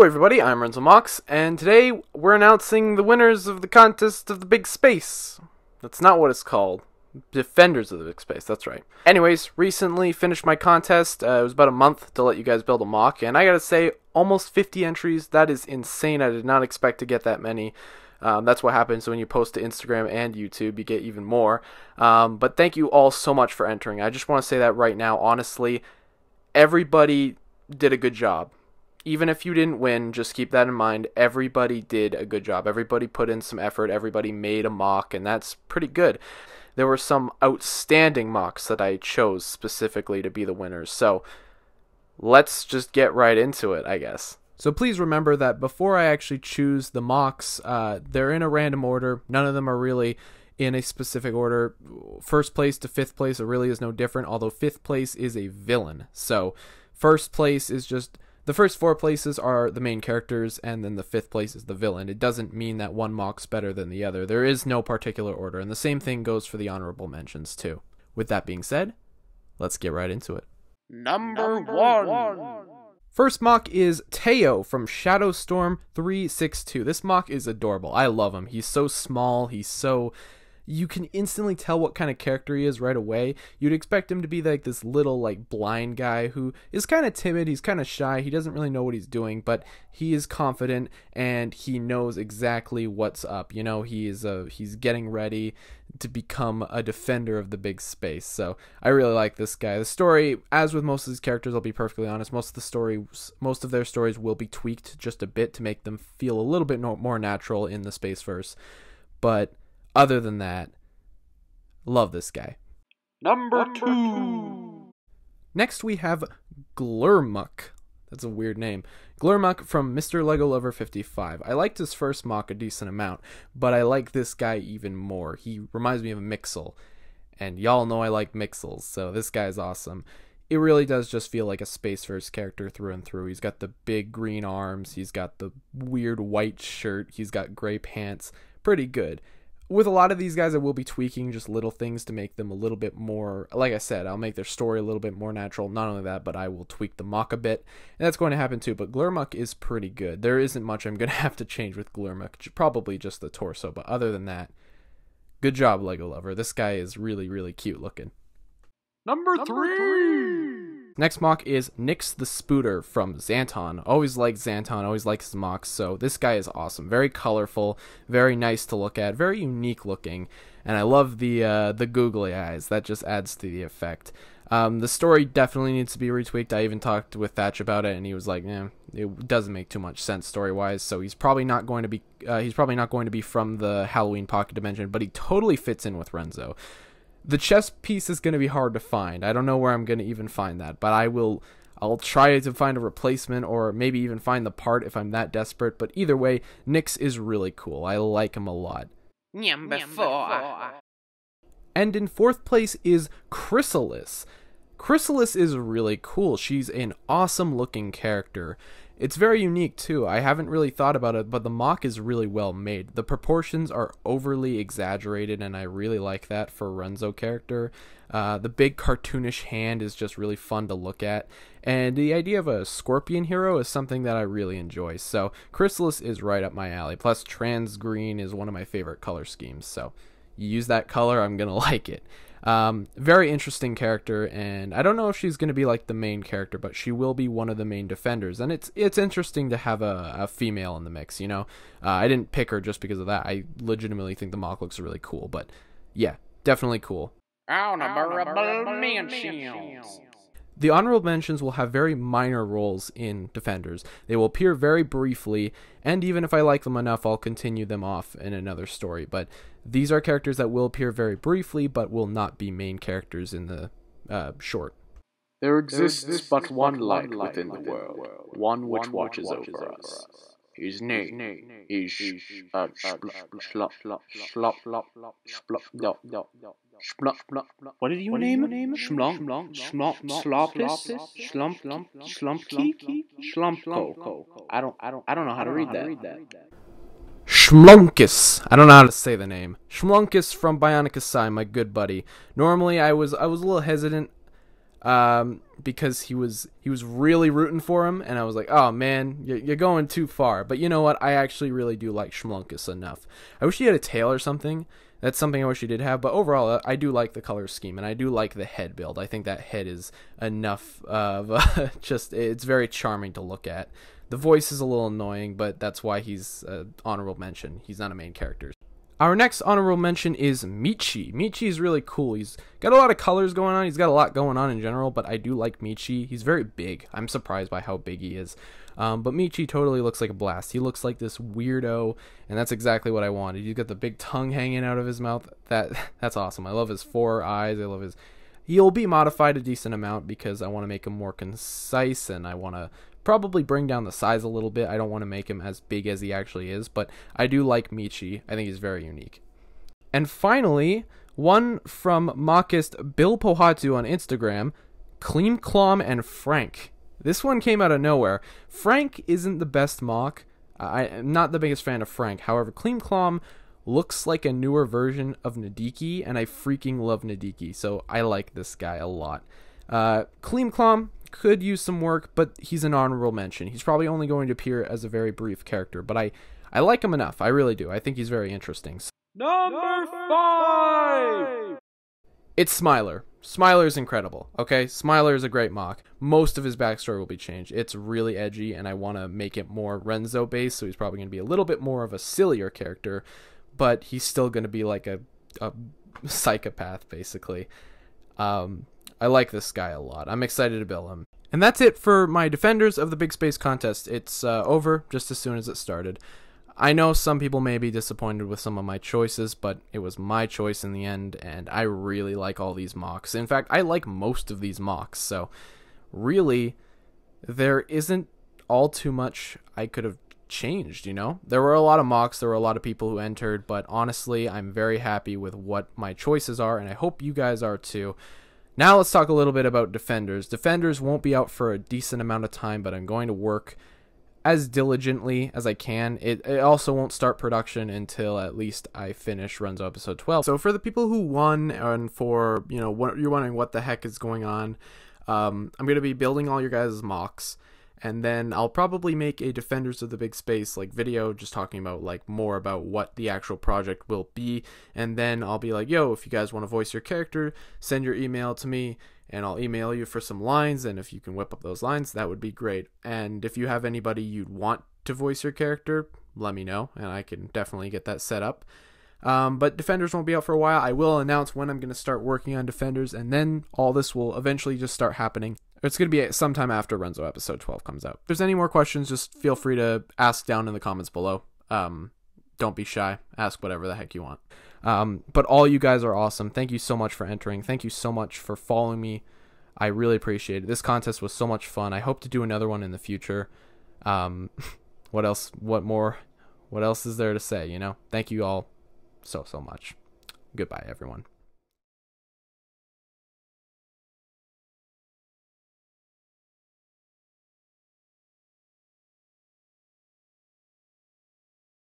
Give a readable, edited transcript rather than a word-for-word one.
Hello everybody, I'm MOC, and today we're announcing the winners of the contest of the big space. That's not what it's called. Defenders of the big space, that's right. Anyways, recently finished my contest. It was about a month to let you guys build a MOC, and I gotta say, almost 50 entries. That is insane. I did not expect to get that many. That's what happens when you post to Instagram and YouTube. You get even more. But thank you all so much for entering. I just want to say that right now, honestly, everybody did a good job. Even if you didn't win, just keep that in mind. Everybody did a good job. Everybody put in some effort. Everybody made a MOC, and that's pretty good. There were some outstanding MOCs that I chose specifically to be the winners. So let's just get right into it, I guess. So please remember that before I actually choose the MOCs, they're in a random order. None of them are really in a specific order. First place to fifth place, it really is no different, although fifth place is a villain. So first place is just... the first four places are the main characters, and then the fifth place is the villain. It doesn't mean that one MOC's better than the other. There is no particular order, and the same thing goes for the honorable mentions, too. With that being said, let's get right into it. Number one. First MOC is Teo from Shadowstorm 362. This MOC is adorable. I love him. He's so small. He's so... you can instantly tell what kind of character he is right away. You'd expect him to be like this little like blind guy who is kind of timid, he's kind of shy, he doesn't really know what he's doing, but he is confident and he knows exactly what's up. You know, he's getting ready to become a defender of the big space. So I really like this guy. The story, as with most of these characters, I'll be perfectly honest, most of their stories will be tweaked just a bit to make them feel a little bit more natural in the Spaceverse. But other than that, love this guy. Number two. Next we have Glurmuk. That's a weird name. Glurmuk from Mr. Lego Lover 55. I liked his first MOC a decent amount, but I like this guy even more. He reminds me of a Mixel, and y'all know I like Mixels, so this guy's awesome. It really does just feel like a Spaceverse character through and through. He's got the big green arms, he's got the weird white shirt, he's got gray pants. Pretty good. With a lot of these guys, I will be tweaking just little things to make them a little bit more, like I said, I'll make their story a little bit more natural. Not only that, but I will tweak the MOC a bit, and that's going to happen too. But Glurmuk is pretty good. There isn't much I'm going to have to change with Glurmuk, probably just the torso, but other than that, good job, Lego Lover. This guy is really, really cute looking. Number three. Next MOC is Nyx the Spooter from Xanton. Always liked Xanton, always liked his MOCs, so this guy is awesome. Very colorful, very nice to look at, very unique looking, and I love the googly eyes. That just adds to the effect. The story definitely needs to be retweaked. I even talked with Thatch about it, and he was like, it doesn't make too much sense story-wise, so he's probably not going to be from the Halloween Pocket Dimension, but he totally fits in with Renzo. The chess piece is going to be hard to find. I don't know where I'm going to even find that, but I'll try to find a replacement or maybe even find the part if I'm that desperate. But either way, Nyx is really cool. I like him a lot. Number four. And in fourth place is Chrysalis. Chrysalis is really cool. She's an awesome looking character. It's very unique too. I haven't really thought about it, but the MOC is really well made. The proportions are overly exaggerated, and I really like that for a Renzo character. The big cartoonish hand is just really fun to look at, and the idea of a scorpion hero is something that I really enjoy. So Chrysalis is right up my alley. Plus trans green is one of my favorite color schemes, so you use that color, I'm gonna like it. Very interesting character, and I don't know if she's going to be like the main character, but she will be one of the main defenders, and it's interesting to have a female in the mix, you know. I didn't pick her just because of that. I legitimately think the MOC looks really cool, but yeah, definitely cool. Honorable mentions. The honorable mentions will have very minor roles in Defenders. They will appear very briefly, and even if I like them enough, I'll continue them off in another story. But these are characters that will appear very briefly, but will not be main characters in the short. There exists but one light within the world, one which watches over us. His name is What did you name him? Schlumpko. I don't know how to read that. Schmlunkus. I don't know how to say the name. Schmlunkus from Bionic Asai, my good buddy. Normally, I was a little hesitant because he was really rooting for him, and I was like, oh man, you're going too far. But you know what? I actually really do like Schmlunkus enough. I wish he had a tail or something. That's something I wish he did have. But overall, I do like the color scheme, and I do like the head build. I think that head is enough of it's very charming to look at. The voice is a little annoying, but that's why he's an honorable mention. He's not a main character. Our next honorable mention is Michi. Michi is really cool. He's got a lot of colors going on. He's got a lot going on in general, but I do like Michi. He's very big. I'm surprised by how big he is. But Michi totally looks like a blast. He looks like this weirdo, and that's exactly what I wanted. He's got the big tongue hanging out of his mouth. That's awesome. I love his 4 eyes. I love his... He'll be modified a decent amount because I want to make him more concise, and I want to probably bring down the size a little bit. I don't want to make him as big as he actually is, but I do like Michi. I think he's very unique. And finally, one from Mockist Bill Pohatu on Instagram, Clean Clom and Frank. This one came out of nowhere. Frank isn't the best mock. I'm not the biggest fan of Frank. However, Clean Clom looks like a newer version of Nadiki, and I freaking love Nadiki, so I like this guy a lot. Clean Clom could use some work, but he's an honorable mention. He's probably only going to appear as a very brief character, but I like him enough. I really do. I think he's very interesting. Number 5! It's Smiler. Smiler is incredible, okay? Smiler is a great mock. Most of his backstory will be changed. It's really edgy, and I want to make it more Renzo-based, so he's probably going to be a little bit more of a sillier character, but he's still going to be like a psychopath, basically. I like this guy a lot. I'm excited to build him. And that's it for my Defenders of the Big Space contest. It's over just as soon as it started. I know some people may be disappointed with some of my choices, but it was my choice in the end, and I really like all these mocks. In fact, I like most of these mocks, so really, there isn't all too much I could have changed, you know? There were a lot of mocks, there were a lot of people who entered, but honestly, I'm very happy with what my choices are, and I hope you guys are too. Now let's talk a little bit about Defenders. Defenders won't be out for a decent amount of time, but I'm going to work as diligently as I can. It also won't start production until at least I finish Renzo episode 12. So for the people who won, and for, you know, what you're wondering what the heck is going on, I'm going to be building all your guys' mocks, and then I'll probably make a Defenders of the Big Space like video just talking about like more about what the actual project will be, and then I'll be like, yo, if you guys want to voice your character, send your email to me and I'll email you for some lines, and if you can whip up those lines, that would be great. And if you have anybody you'd want to voice your character, let me know and I can definitely get that set up. But Defenders won't be out for a while. I will announce when I'm going to start working on Defenders, and then all this will eventually just start happening. It's going to be sometime after Renzo episode 12 comes out. If there's any more questions, just feel free to ask down in the comments below. Don't be shy. Ask whatever the heck you want. But all you guys are awesome. Thank you so much for entering. Thank you so much for following me. I really appreciate it. This contest was so much fun. I hope to do another one in the future. What else? What more? What else is there to say, you know? Thank you all so much. Goodbye, everyone.